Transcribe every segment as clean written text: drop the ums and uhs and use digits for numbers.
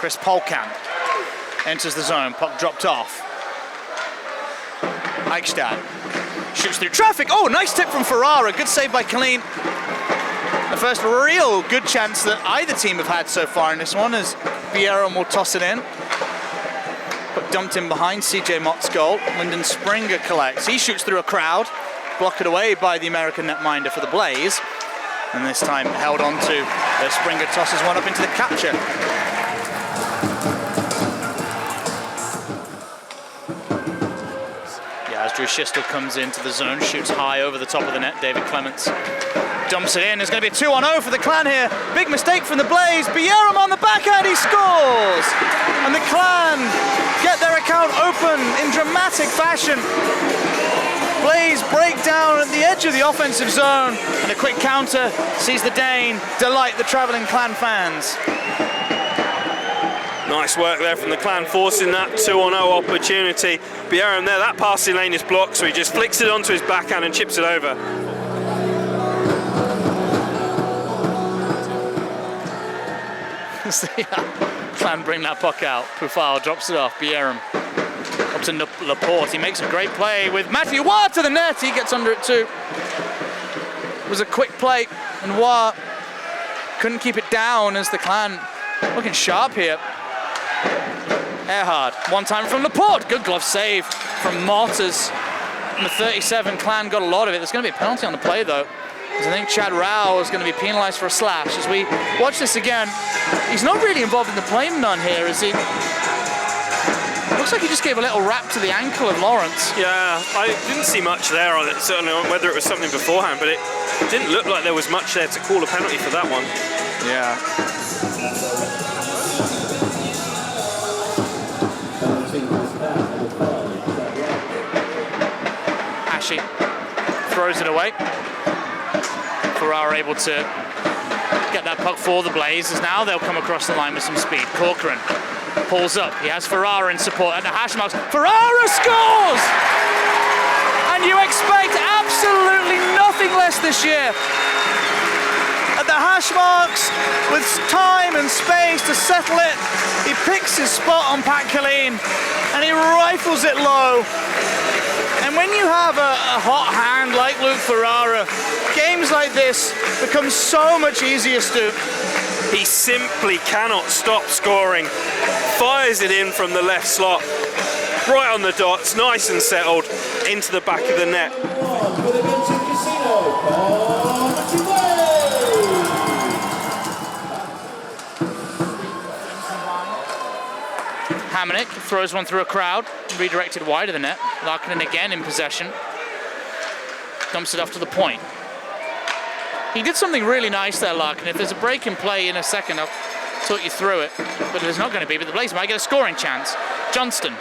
Chris Polkamp enters the zone, puck dropped off. Eichstadt shoots through traffic. Oh, nice tip from Ferrara. Good save by Colleen. The first real good chance that either team have had so far in this one as Bierum will toss it in. But dumped in behind CJ Mott's goal. Lyndon Springer collects. He shoots through a crowd. Blocked away by the American netminder for the Blaze. And this time held on to as Springer tosses one up into the capture. Yeah, as Drew Schistel comes into the zone, shoots high over the top of the net. David Clements dumps it in. There's going to be a 2-on-0 for the Clan here. Big mistake from the Blaze. Bierum on the backhand, he scores! And the Clan get their account open in dramatic fashion. Blaze break down at the edge of the offensive zone, and a quick counter sees the Dane delight the travelling Clan fans. Nice work there from the Clan, forcing that 2-on-0 opportunity. Bierum there, that passing lane is blocked, so he just flicks it onto his backhand and chips it over. Clan bring that puck out. Pufal drops it off. Bierum up to Laporte. He makes a great play with Matthew Waugh to the net. He gets under it too. It was a quick play, and Waugh couldn't keep it down as the Clan looking sharp here. Erhard, one time from Laporte. Good glove save from Mott as the 37 Clan got a lot of it. There's going to be a penalty on the play though. I think Chad Rao is going to be penalised for a slash. As we watch this again, he's not really involved in the play none here, is he? Looks like he just gave a little rap to the ankle of Lawrence. Yeah, I didn't see much there on it, certainly on whether it was something beforehand, but it didn't look like there was much there to call a penalty for that one. Yeah. Ashe throws it away. Ferrara able to get that puck for the Blazers. Now they'll come across the line with some speed. Corcoran pulls up. He has Ferrara in support at the hash marks. Ferrara scores! And you expect absolutely nothing less this year. At the hash marks, with time and space to settle it, he picks his spot on Pat Colleen and he rifles it low. And when you have a hot hand like Luke Ferrara, games like this become so much easier, Stu. He simply cannot stop scoring. Fires it in from the left slot, right on the dots, nice and settled, into the back of the net. Hamonic throws one through a crowd, redirected wide of the net. Larkinen again in possession. Dumps it off to the point. He did something really nice there, Larkin. If there's a break in play in a second, I'll talk you through it. But there's not going to be, but the Blaze might get a scoring chance. Johnston,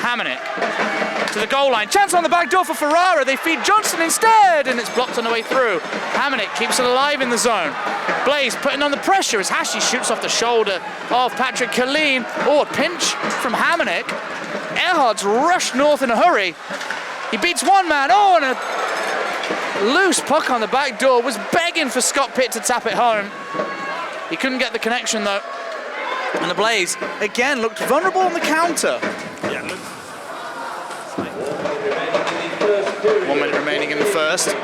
Hamonic to the goal line. Chance on the back door for Ferrara. They feed Johnston instead, and it's blocked on the way through. Hamonic keeps it alive in the zone. Blaze putting on the pressure as Hashi shoots off the shoulder of Patrick Colleen. Oh, a pinch from Hamonic. Erhard's rushed north in a hurry. He beats one man. Oh, and a loose puck on the back door. Was begging for Scott Pitt to tap it home. He couldn't get the connection though. And the Blaze again looked vulnerable on the counter. Yeah. 1 minute remaining in the first.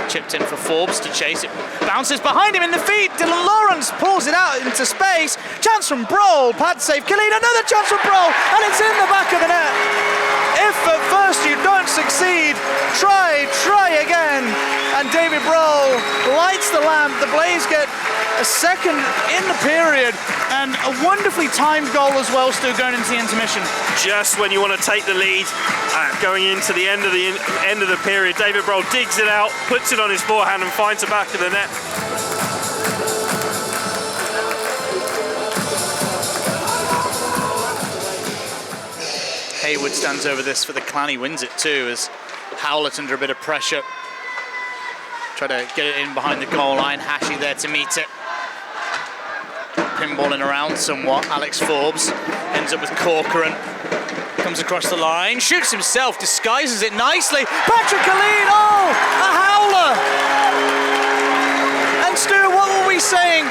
Chipped in for Forbes to chase it. Bounces behind him in the feet. Dylan Lawrence pulls it out into space. Chance from Broll. Pad save. Colleen, another chance from Broll. And it's in the back of the net. If at first you don't succeed, try again. And David Broll lights the lamp. The Blaze get a second in the period. And a wonderfully timed goal as well, Stu, going into the intermission. Just when you want to take the lead, going into the end of the period, David Broll digs it out, puts it on his forehand and finds the back of the net. Haywood stands over this for the Clan. He wins it too as Howlett under a bit of pressure. Try to get it in behind the goal line. Hashi there to meet it. Pinballing around somewhat. Alex Forbes ends up with Corcoran. Comes across the line, shoots himself, disguises it nicely. Patrick Colleen, oh, a howler! And Stu, what were we saying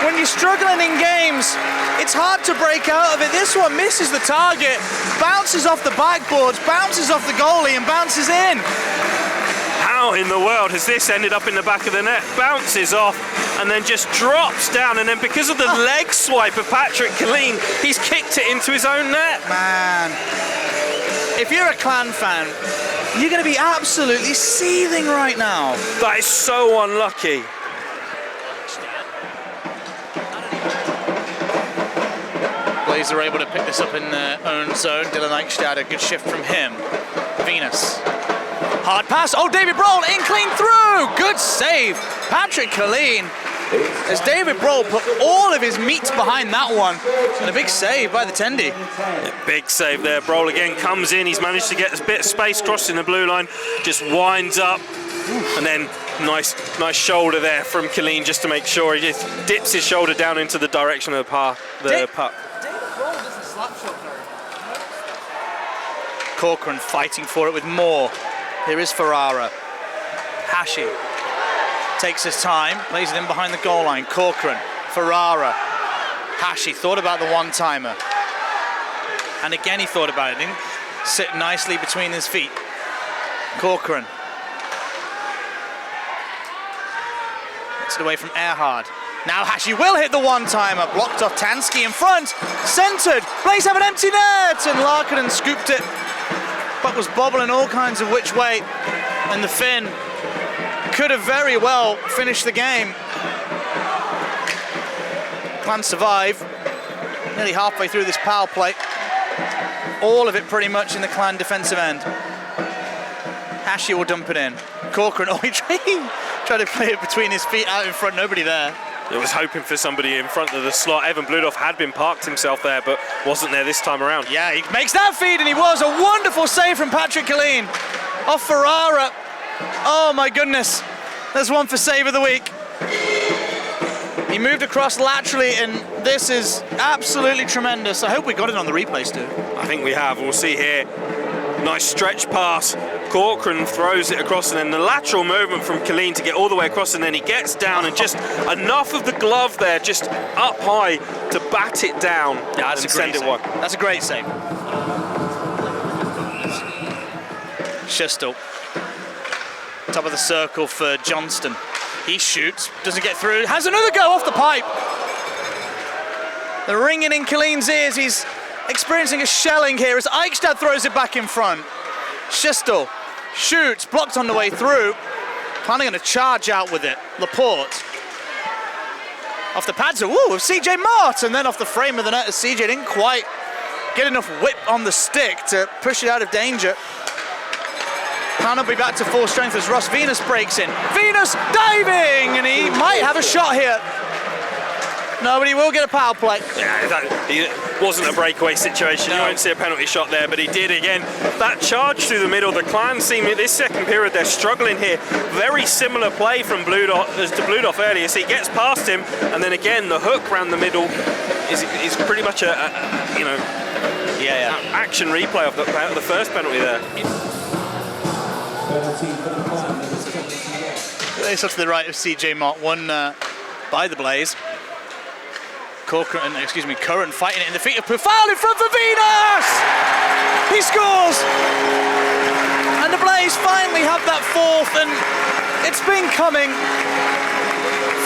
when you're struggling in games, it's hard to break out of it. This one misses the target, bounces off the backboards, bounces off the goalie and bounces in. How in the world has this ended up in the back of the net? Bounces off and then just drops down, and then because of the leg swipe of Patrick Killeen, he's kicked it into his own net. Man, if you're a Clan fan, you're going to be absolutely seething right now. That is so unlucky. Blaze are able to pick this up in their own zone. Dylan Eichstad, a good shift from him. Venus. Hard pass. Oh, David Broll in clean through. Good save. Patrick Killeen. As David Broll put all of his meat behind that one. And a big save by the Tendy. Yeah, big save there. Broll again comes in. He's managed to get a bit of space crossing the blue line. Just winds up. And then nice shoulder there from Killeen just to make sure. He just dips his shoulder down into the direction of the puck. David Broll doesn't slap shot very much. Corcoran fighting for it with more. Here is Ferrara. Hashi takes his time, plays it in behind the goal line. Corcoran, Ferrara. Hashi thought about the one-timer. And again he thought about it. Didn't sit nicely between his feet. Corcoran. Gets it away from Erhard. Now Hashi will hit the one-timer. Blocked off Tansky in front. Centered. Blaze have an empty net. And Larkinen scooped it. Puck was bobbling all kinds of which way, and the Finn could have very well finished the game. Clan survive, nearly halfway through this power play. All of it pretty much in the Clan defensive end. Hashi will dump it in. Corcoran, oh, he tried to play it between his feet out in front, nobody there. He was hoping for somebody in front of the slot. Evan Bludoff had been parked himself there, but wasn't there this time around. Yeah, he makes that feed, and he was. A wonderful save from Patrick Killeen off Ferrara. Oh my goodness. There's one for save of the week. He moved across laterally, and this is absolutely tremendous. I hope we got it on the replay, Stu. I think we have. We'll see here. Nice stretch pass. Corcoran throws it across, and then the lateral movement from Killeen to get all the way across, and then he gets down and just enough of the glove there, just up high to bat it down and send it one. That's a great save. Shistel. Top of the circle for Johnston. He shoots, doesn't get through, has another go off the pipe. The ringing in Killeen's ears. He's experiencing a shelling here as Eichstad throws it back in front. Shistel shoots, blocked on the way through. Planning on a charge out with it. Laporte. Off the pads, ooh, of CJ Mott, and then off the frame of the net as CJ didn't quite get enough whip on the stick to push it out of danger. Plan will be back to full strength as Ross Venus breaks in. Venus diving, and he might have a shot here. No, but he will get a power play. Yeah, it wasn't a breakaway situation. No. You won't see a penalty shot there, but he did again. That charge through the middle, the Clan seem, this second period, they're struggling here. Very similar play from Bludoff to Bludoff earlier. So he gets past him, and then again, the hook round the middle is pretty much a action replay of the first penalty there. It's off to the right of CJ Mott, won by the Blaze. Curran fighting it in the feet of Pufal in front for Venus! He scores! And the Blaze finally have that fourth, and it's been coming.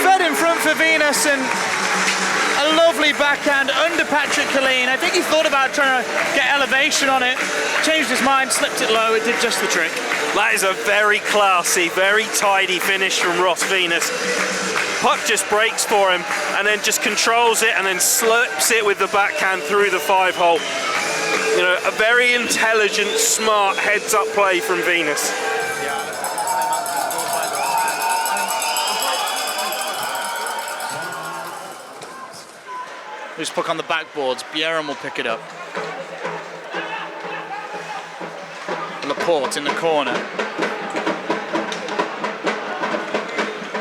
Fed in front for Venus, and a lovely backhand under Patrick Killeen. I think he thought about trying to get elevation on it, changed his mind, slipped it low, it did just the trick. That is a very classy, very tidy finish from Ross Venus. Puck just breaks for him and then just controls it and then slips it with the backhand through the 5-hole. You know, a very intelligent, smart heads-up play from Venus. Loose puck on the backboards. Bjerrum will pick it up. Laporte in the corner.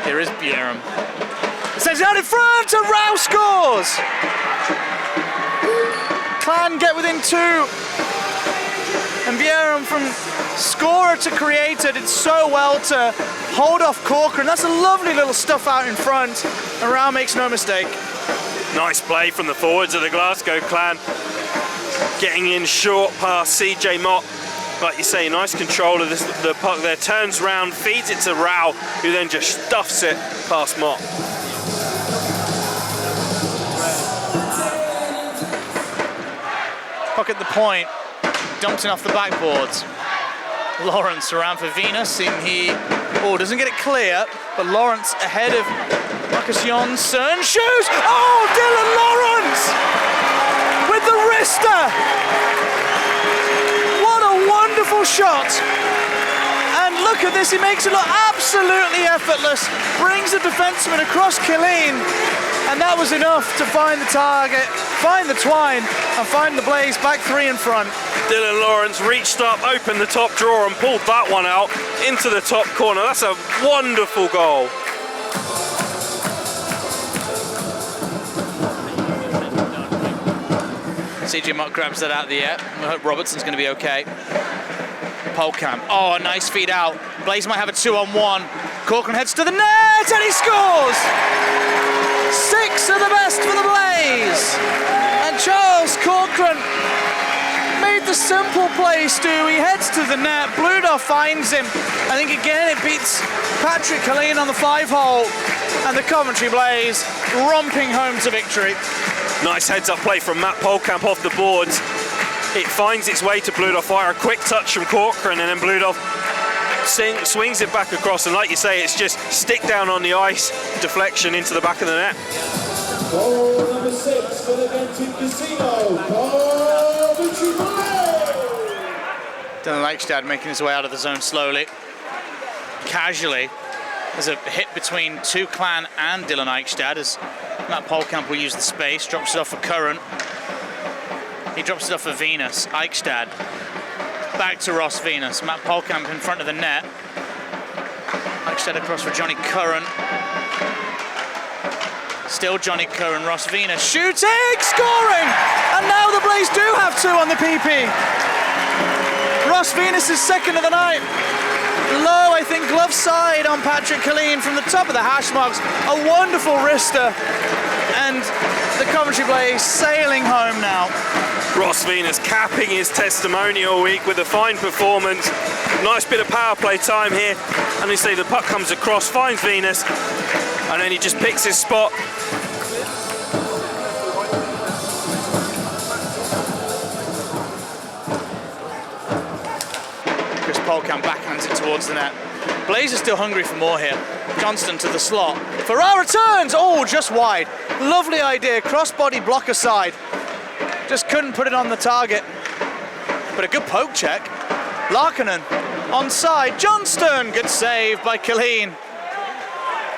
Here is Bjerrum. Sends it out in front, and Rouse scores! Clan get within two. And Bjerrum from Scorer to creator, did so well to hold off Corcoran. That's a lovely little stuff out in front, and Rao makes no mistake. Nice play from the forwards of the Glasgow clan. Getting in short past CJ Mott. Like you say, nice control of the puck there. Turns round, feeds it to Rao, who then just stuffs it past Mott. Puck at the point, dumped in off the backboards. Lawrence around for Venus, and he doesn't get it clear, but Lawrence ahead of Marcus Jonsson, shoots! Oh, Dylan Lawrence with the wrister! What a wonderful shot! And look at this, he makes it look absolutely effortless, brings the defenseman across Killeen, and that was enough to find the target, find the twine, and find the Blaze back 3 in front. Dylan Lawrence reached up, opened the top drawer and pulled that one out into the top corner. That's a wonderful goal. CJ Mott grabs that out of the air. I hope Robertson's going to be okay. Polkamp. Oh, a nice feed out. Blaze might have a 2-on-1. Corcoran heads to the net and he scores! 6 of the best for the Blaze. And Charles Corcoran made the simple play, Stu. He heads to the net. Bludoff finds him. I think again it beats Patrick Killeen on the 5-hole. And the Coventry Blaze romping home to victory. Nice heads-up play from Matt Polkamp off the boards. It finds its way to Bludoff via a quick touch from Corcoran, and then Bludoff swings it back across, and like you say, it's just stick down on the ice, deflection into the back of the net. Goal number 6 for the Genting Casino, Coventry Blaze! Dylan Eichstad making his way out of the zone slowly. Casually. There's a hit between two Clan and Dylan Eichstad as Matt Polkamp will use the space, drops it off for Curran. He drops it off for Venus. Eichstad back to Ross Venus. Matt Polkamp in front of the net. Eichstad across for Johnny Curran. Still Johnny Curran, Ross Venus shooting, scoring! And now the Blaze do have 2 on the PP. Ross Venus is second of the night. Low, I think, glove side on Patrick Killeen from the top of the hash marks. A wonderful wrister. And the Coventry Blaze sailing home now. Ross Venus capping his testimonial week with a fine performance. Nice bit of power play time here. And they say the puck comes across, finds Venus, and then he just picks his spot. Chris Polkamp backhands it towards the net. Blaze is still hungry for more here. Johnston to the slot. Farrar returns! Oh, just wide. Lovely idea. Crossbody blocker side. Just couldn't put it on the target. But a good poke check. Larkinen onside. Johnston! Good save by Killeen.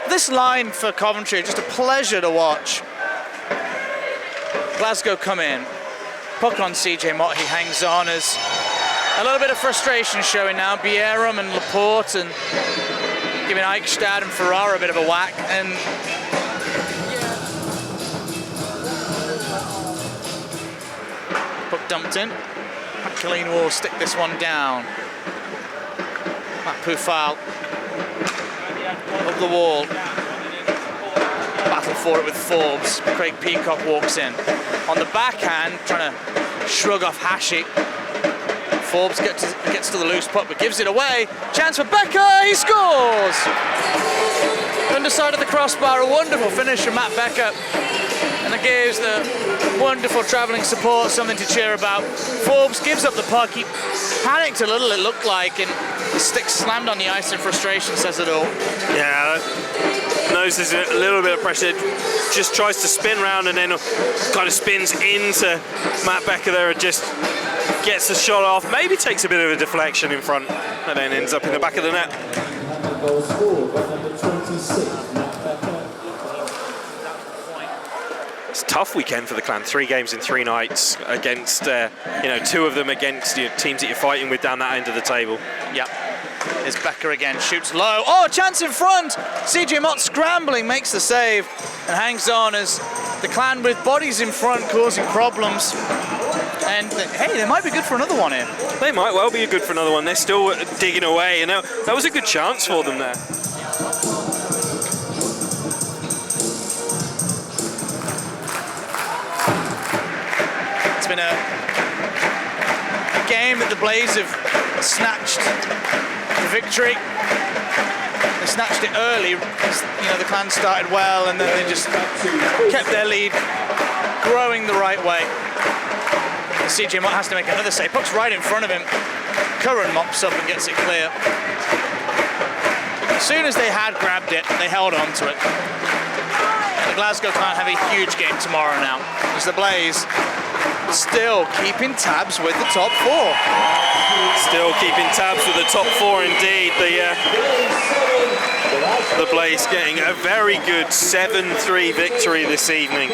This line for Coventry, just a pleasure to watch. Glasgow come in. Puck on CJ Mott, he hangs on as a little bit of frustration showing now. Bierum and Laporte and giving Eichstad and Farrar a bit of a whack. And puck dumped in. Killeen will stick this one down. Matt Poufal up the wall. Battle for it with Forbes. Craig Peacock walks in. On the backhand, trying to shrug off Hashi. Forbes gets to the loose puck, but gives it away. Chance for Becker, he scores! Underside of the crossbar, a wonderful finish from Matt Becker. And it gives the wonderful travelling support something to cheer about. Forbes gives up the puck. He panicked a little, it looked like, and the stick slammed on the ice in frustration, says it all. Yeah, knows there's a little bit of pressure. Just tries to spin round and then kind of spins into Matt Becker there and just gets the shot off. Maybe takes a bit of a deflection in front and then ends up in the back of the net. Goal scored by number 26, Matt Becker. It's a tough weekend for the Clan. 3 games in 3 nights against, 2 of them against teams that you're fighting with down that end of the table. Yep. Here's Becker again, shoots low. Oh, chance in front! CJ Mott scrambling, makes the save, and hangs on as the Clan with bodies in front causing problems. And hey, they might be good for another one here. They might well be good for another one. They're still digging away, and that was a good chance for them there. It's been a game that the Blaze have snatched the victory. They snatched it early. You know, the Clan started well, and then they just kept their lead growing the right way. CJ Mott has to make another save. Puck's right in front of him. Curran mops up and gets it clear. As soon as they had grabbed it, they held on to it. And the Glasgow Clan have a huge game tomorrow now, as the Blaze still keeping tabs with the top four. Still keeping tabs with the top four indeed. The Blaze getting a very good 7-3 victory this evening.